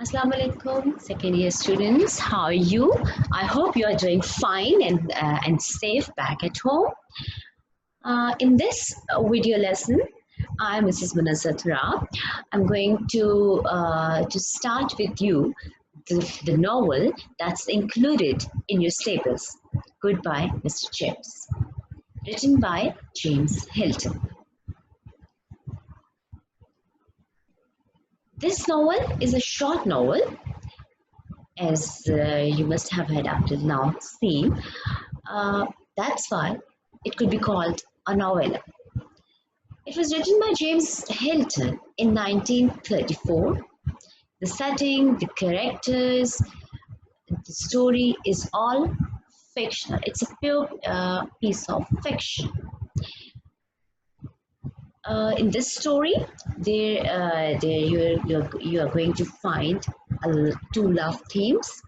Assalamu alaikum, second year students. How are you? I hope you are doing fine and safe back at home. In this video lesson, I'm Mrs. Munaza Mufti. I'm going to start with you the novel that's included in your syllabus. Goodbye, Mr. Chips, written by James Hilton. This novel is a short novel, as you must have had up till now seen. That's why it could be called a novella. It was written by James Hilton in 1934. The setting, the characters, the story is all fictional. It's a pure piece of fiction. In this story, you are going to find two love themes.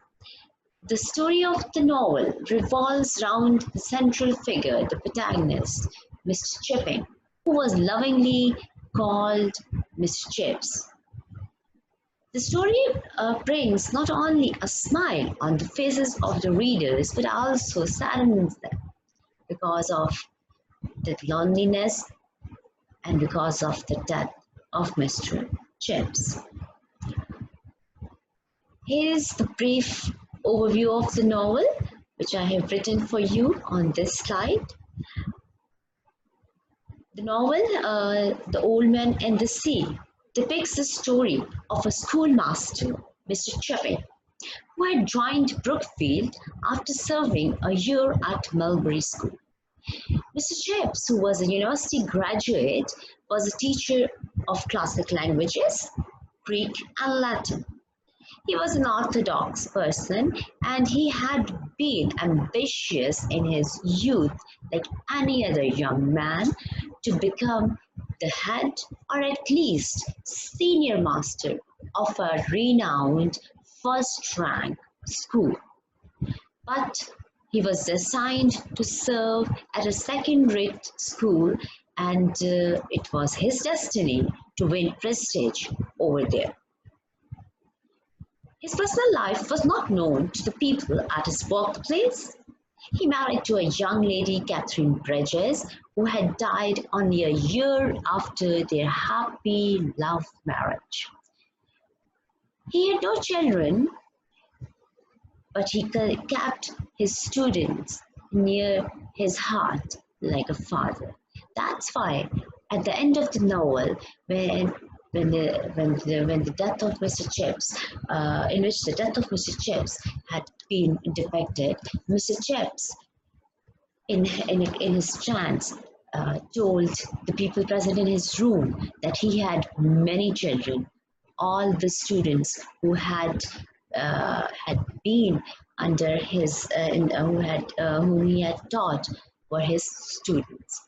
The story of the novel revolves around the central figure, the protagonist, Mr. Chipping, who was lovingly called Mr. Chips. The story brings not only a smile on the faces of the readers, but also saddens them because of the loneliness and because of the death of Mr. Chips. Here's the brief overview of the novel, which I have written for you on this slide. The novel, The Old Man and the Sea, depicts the story of a schoolmaster, Mr. Chipping, who had joined Brookfield after serving a year at Mulberry School. Mr. Chips, who was a university graduate, was a teacher of classic languages, Greek and Latin. He was an orthodox person and he had been ambitious in his youth, like any other young man, to become the head or at least senior master of a renowned first rank school. But he was assigned to serve at a second-rate school, and it was his destiny to win prestige over there. His personal life was not known to the people at his workplace. He married to a young lady, Catherine Bridges, who had died only a year after their happy love marriage. He had no children, but he kept his students near his heart like a father. That's why at the end of the novel, when the death of Mr. Chips, in which the death of Mr. Chips had been depicted, Mr. Chips, in his trance, told the people present in his room that he had many children, all the students who had been under his, whom he had taught were his students.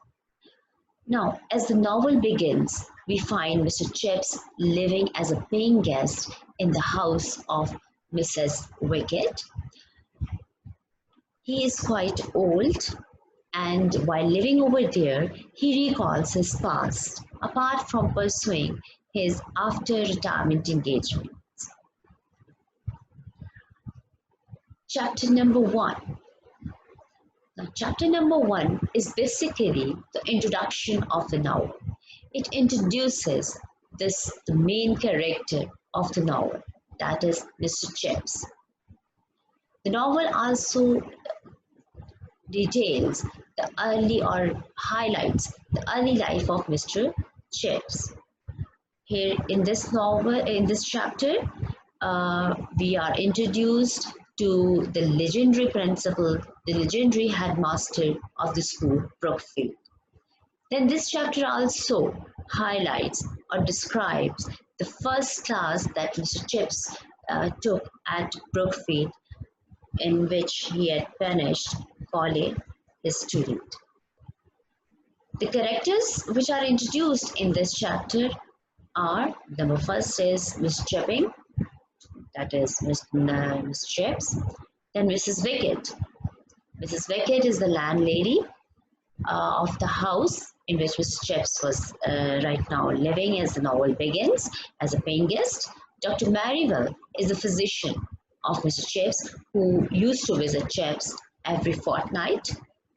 Now, as the novel begins, we find Mr. Chips living as a paying guest in the house of Mrs. Wickett. He is quite old, and while living over there, he recalls his past, apart from pursuing his after-retirement engagement. Chapter number 1. Now, chapter number 1 is basically the introduction of the novel. It introduces the main character of the novel, that is Mr. Chips. The novel also details the early or highlights the early life of Mr. Chips. Here in this novel, in this chapter, we are introduced to the legendary principal, the legendary headmaster of the school, Brookfield. Then this chapter also highlights or describes the first class that Mr. Chips took at Brookfield, in which he had punished Foley, his student. The characters which are introduced in this chapter are, number first is Miss Chipping, that is Miss Chips. Then Mrs. Wickett. Mrs. Wickett is the landlady of the house in which Mr. Chips was right now living as the novel begins as a paying guest. Dr. Marivelle is a physician of Mr. Chips who used to visit Chips every fortnight.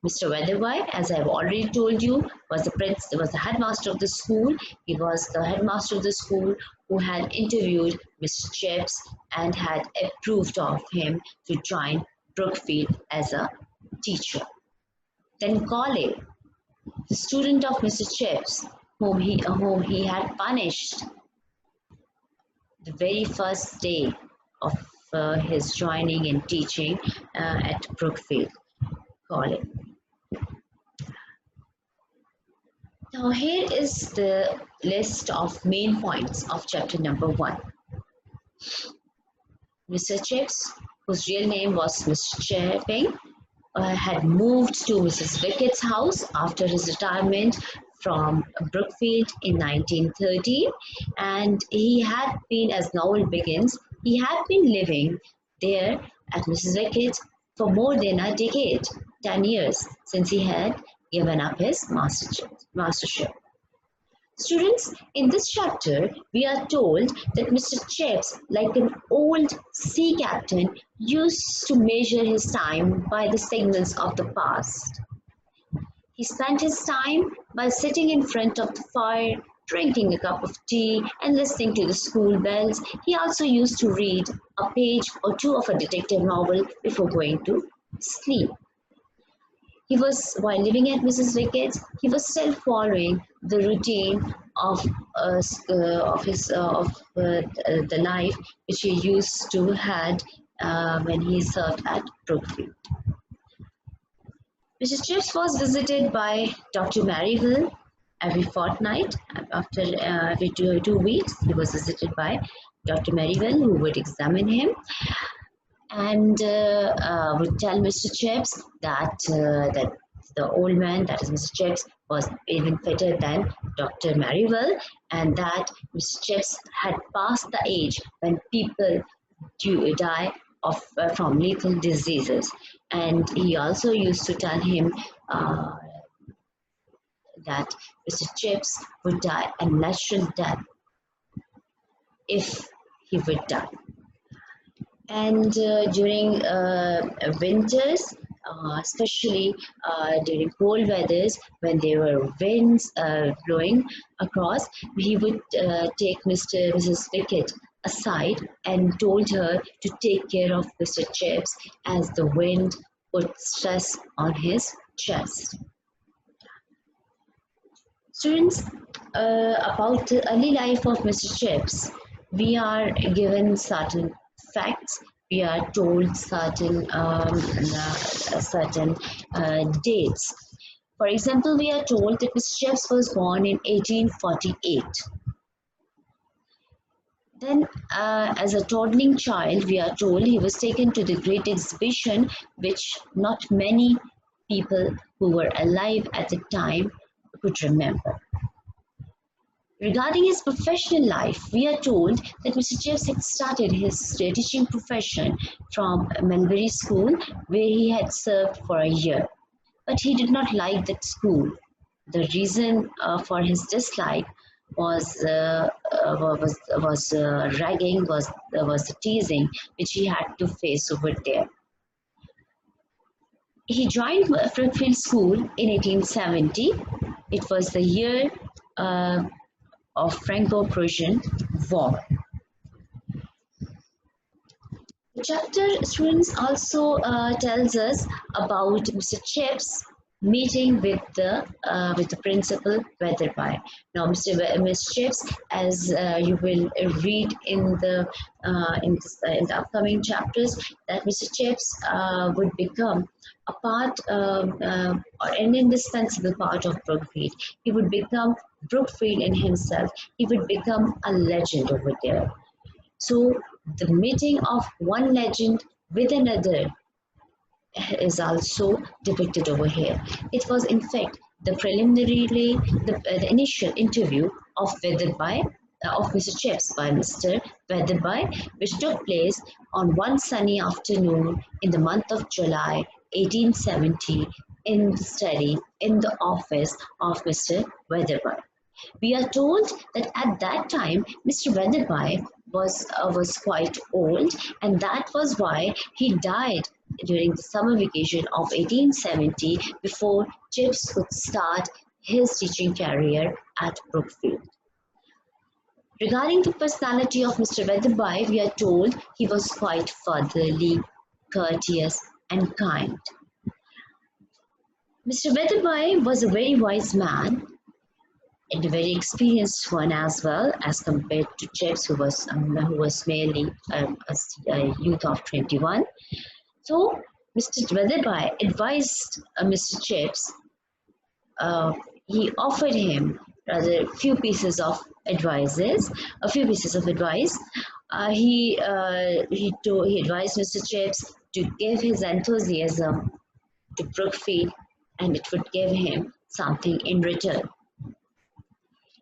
Mr. Weatherby, as I've already told you, was the headmaster of the school. He was the headmaster of the school who had interviewed Mr. Chips and had approved of him to join Brookfield as a teacher. Then Coley, the student of Mr. Chips, whom he had punished the very first day of his joining and teaching at Brookfield College. Now here is the list of main points of chapter number 1. Mr. Chips, whose real name was Mr. Chipping, had moved to Mrs. Wicket's house after his retirement from Brookfield in 1913, and he had been, as novel begins, he had been living there at Mrs. Wicket for more than a decade, 10 years, since he had given up his mastership. Students, in this chapter, we are told that Mr. Chips, like an old sea captain, used to measure his time by the signals of the past. He spent his time by sitting in front of the fire, drinking a cup of tea, and listening to the school bells. He also used to read a page or two of a detective novel before going to sleep. While living at Mrs. Wicket's, he was still following the routine of the life which he used to had when he served at Brookfield. Mr. Chips was visited by Dr. Maryville every fortnight. After every 2 weeks, he was visited by Dr. Maryville, who would examine him and would tell Mr. Chips that the old man, that is Mr. Chips, was even fitter than Dr. Maryville, and that Mr. Chips had passed the age when people die from lethal diseases. And he also used to tell him that Mr. Chips would die a natural death if he would die. And during winters, especially during cold weathers, when there were winds blowing across, he would take Mrs. Wicket aside and told her to take care of Mr. Chips as the wind put stress on his chest. Students, about the early life of Mr. Chips, we are given certain facts. We are told certain dates. For example, we are told that Mr. Chips was born in 1848. Then, as a toddling child, we are told he was taken to the Great Exhibition, which not many people who were alive at the time could remember. Regarding his professional life, we are told that Mr. Chips had started his teaching profession from Melbury School, where he had served for a year. But he did not like that school. The reason for his dislike was ragging, was the teasing which he had to face over there. He joined Brookfield School in 1870. It was the year of Franco-Prussian War. The chapter, students, also tells us about Mr. Chips meeting with the principal Weatherby. Now, Mr. Chips, as you will read in the upcoming chapters, that Mr. Chips would become a part or an indispensable part of Brookfield. He would become Brookfield in himself. He would become a legend over there. So the meeting of one legend with another is also depicted over here. It was in fact the initial interview of Mr. Chips by Mr. Weatherby, which took place on one sunny afternoon in the month of July 1870 in the office of Mr. Weatherby. We are told that at that time, Mr. Weatherby was quite old, and that was why he died during the summer vacation of 1870 before Chips could start his teaching career at Brookfield. Regarding the personality of Mr. Weatherby, we are told he was quite fatherly, courteous, and kind. Mr. Weatherby was a very wise man and a very experienced one as well, as compared to Chips, who was merely a youth of 21. So, Mr. Weatherby advised Mr. Chips. Uh, he offered him rather a few pieces of advices, a few pieces of advice. He advised Mr. Chips to give his enthusiasm to Brookfield, and it would give him something in return.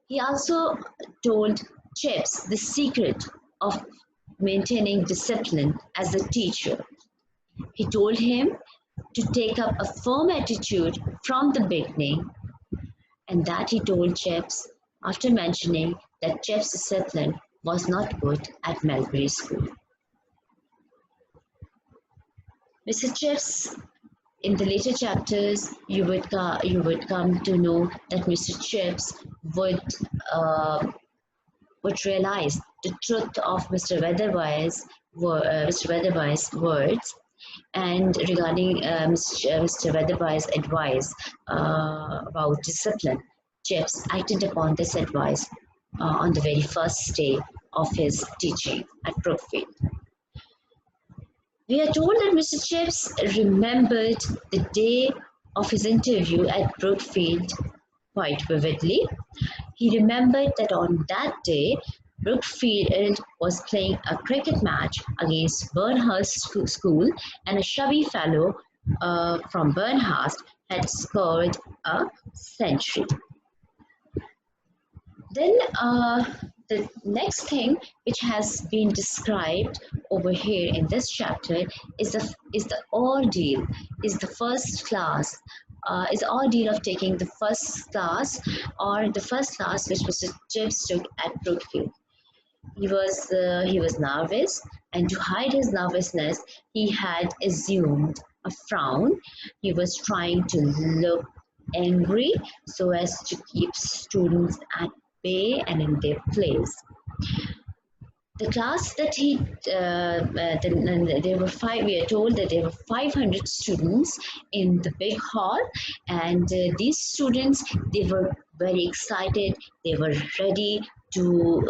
He also told Chips the secret of maintaining discipline as a teacher. He told him to take up a firm attitude from the beginning, and that he told Chips after mentioning that Chips' discipline was not good at Melbury School. Mr. Chips, in the later chapters, you would come to know that Mr. Chips would uh, would realize the truth of Mr. Weatherby's words, and regarding Mr. Weatherby's advice about discipline. Chips acted upon this advice on the very first day of his teaching at Brookfield. We are told that Mr. Chips remembered the day of his interview at Brookfield quite vividly. He remembered that on that day, Brookfield was playing a cricket match against Burnhurst School, and a chubby fellow from Burnhurst had scored a century. Then the next thing which has been described over here in this chapter is the ordeal, is the first class, is the ordeal of taking the first class, or the first class which Mr. Chips took at Brookfield. He was nervous, and to hide his nervousness, he had assumed a frown. He was trying to look angry so as to keep students at bay and in their place. The class that there were five. We are told that there were 500 students in the big hall, and these students, they were very excited. They were ready to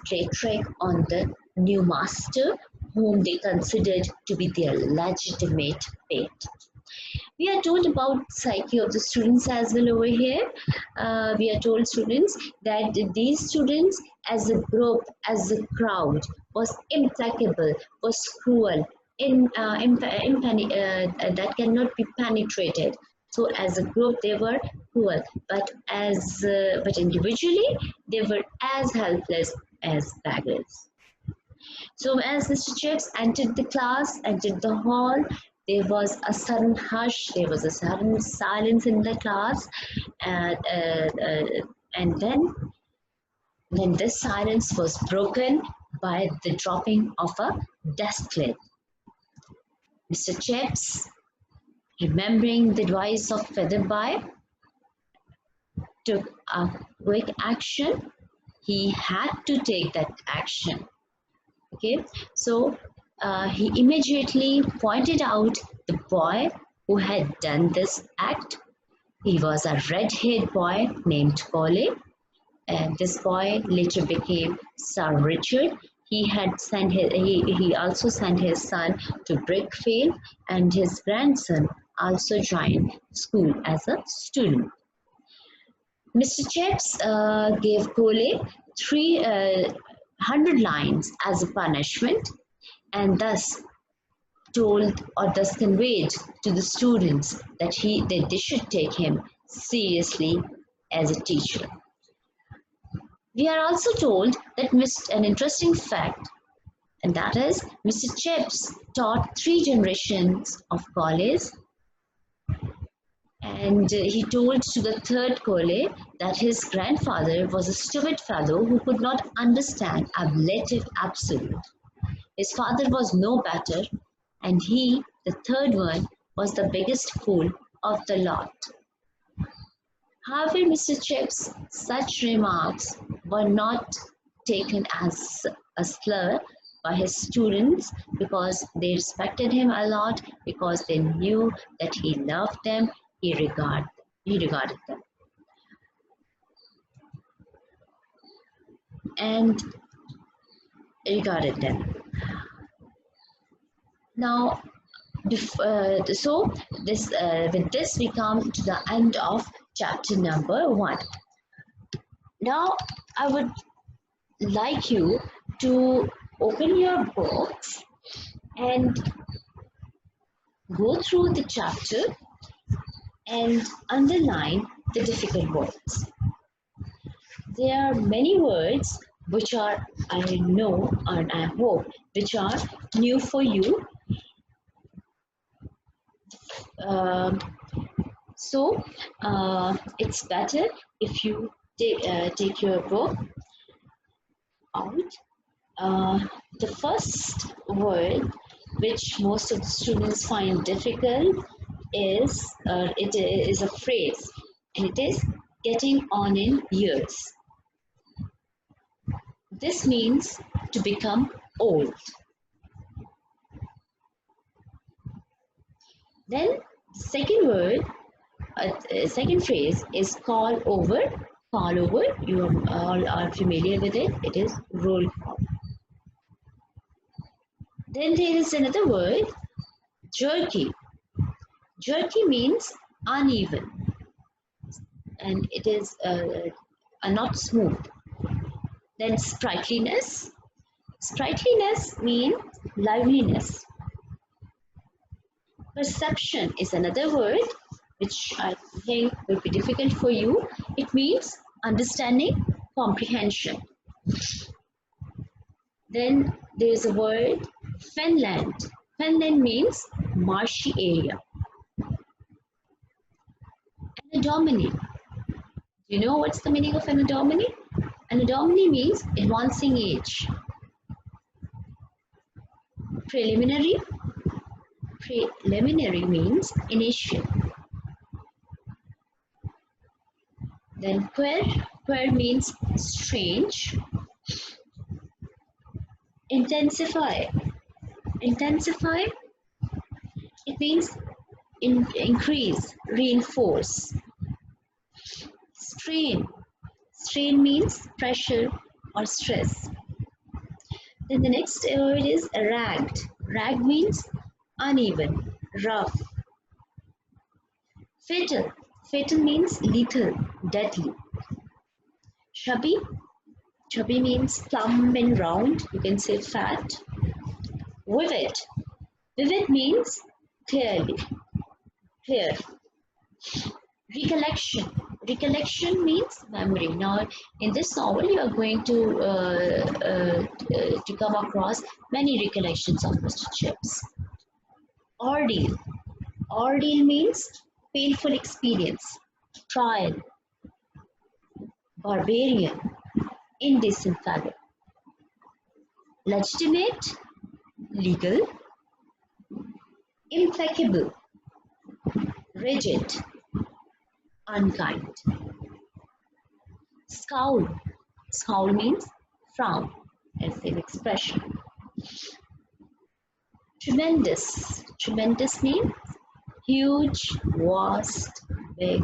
play trick on the new master, whom they considered to be their legitimate pet. We are told about psyche of the students as well over here. We are told students that these students as a group, as a crowd, was implacable, was cruel, that cannot be penetrated. So as a group they were cruel, but individually they were as helpless as beggars. So as Mr. Chips entered the hall, there was a sudden hush, there was a sudden silence in the class, and then this silence was broken by the dropping of a desk lid. Mr. Chips, remembering the advice of Featherby, took a quick action. He had to take that action. Okay, so he immediately pointed out the boy who had done this act. He was a red-haired boy named Coley, and this boy later became Sir Richard. He also sent his son to Brookfield, and his grandson also joined school as a student. Mr. Chips gave Coley 300 lines as a punishment, and thus conveyed to the students that they should take him seriously as a teacher. We are also told that an interesting fact, and that is Mr. Chips taught 3 generations of Colleys, And he told to the third Kole that his grandfather was a stupid fellow who could not understand ablative absolute. His father was no better, and he, the third one, was the biggest fool of the lot. However, Mr. Chips, such remarks were not taken as a slur by his students because they respected him a lot, because they knew that he loved them, he regarded them. And regarded them. Now, so with this we come to the end of chapter number 1. Now, I would like you to open your books and go through the chapter and underline the difficult words. There are many words which are, I know and I hope, which are new for you. So it's better if you take your book out. The first word which most of the students find difficult is it is a phrase, and it is getting on in years. This means to become old. Then second word, second phrase is call over. Call over, you all are familiar with it. It is roll call. Then there is another word, jerky. Jerky means uneven, and it is not smooth. Then sprightliness. Sprightliness means liveliness. Perception is another word which I think will be difficult for you. It means understanding, comprehension. Then there is a word, fenland. Fenland means marshy area. Anhedominy. Do you know what's the meaning of anhedominy? Anhedominy means advancing age. Preliminary. Preliminary means initial. Then queer. Queer means strange. Intensify. Intensify, it means increase, reinforce. Strain. Strain means pressure or stress. Then the next word is ragged. Ragged means uneven, rough. Fatal. Fatal means lethal, deadly. Chubby. Chubby means plump and round. You can say fat. Vivid. Vivid means clearly, clear. Recollection. Recollection means memory. Now, in this novel, you are going to come across many recollections of Mr. Chips. Ordeal. Ordeal means painful experience, trial. Barbarian, indecent fellow. Legitimate, legal. Implacable, rigid, unkind. Scowl. Scowl means frown as an expression. Tremendous. Tremendous means huge, vast, big.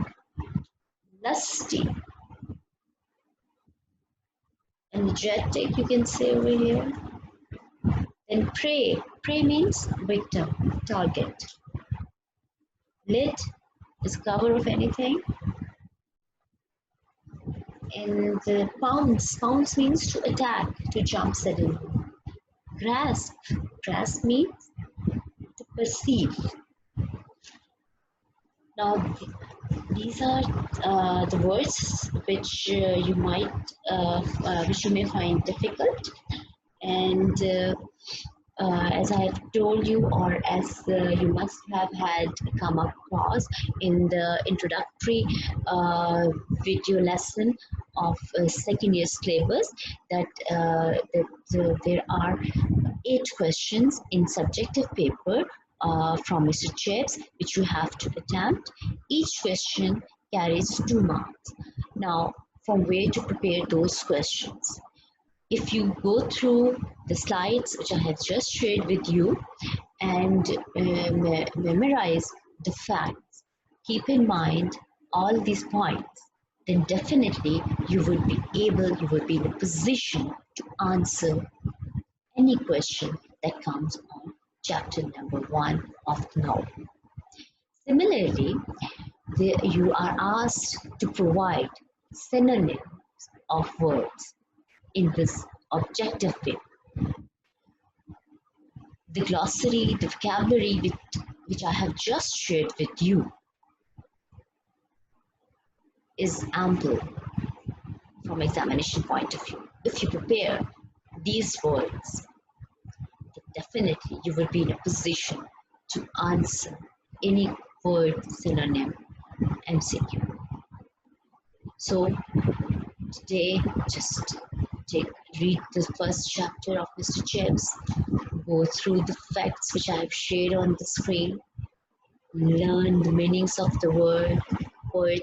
Lusty. Energetic, you can say over here. Then prey. Prey means victim, target. Lid is cover of anything. And pounce. Pounce means to attack, to jump suddenly. Grasp. Grasp means to perceive. Now, these are the words which you might, which you may find difficult, and as I have told you, or as you must have had come across in the introductory video lesson of second year syllabus, that there are 8 questions in subjective paper from Mr. Chips, which you have to attempt. Each question carries 2 marks. Now, from where to prepare those questions? If you go through the slides which I have just shared with you and memorize the facts, keep in mind all these points, then definitely you would be able, you would be in a position to answer any question that comes on chapter number 1 of the novel. Similarly, you are asked to provide synonyms of words in this objective way. The glossary, the vocabulary which I have just shared with you is ample from examination point of view. If you prepare these words, then definitely you will be in a position to answer any word synonym MCQ. So today, just read the first chapter of Mr. Chips, go through the facts which I have shared on the screen, learn the meanings of the words which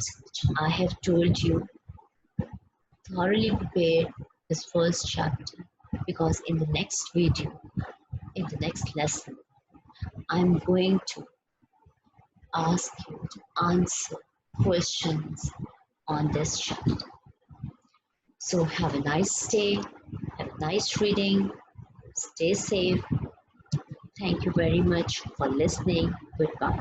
I have told you, thoroughly prepare this first chapter, because in the next video, in the next lesson, I'm going to ask you to answer questions on this chapter. So have a nice day, have a nice reading, stay safe. Thank you very much for listening. Goodbye.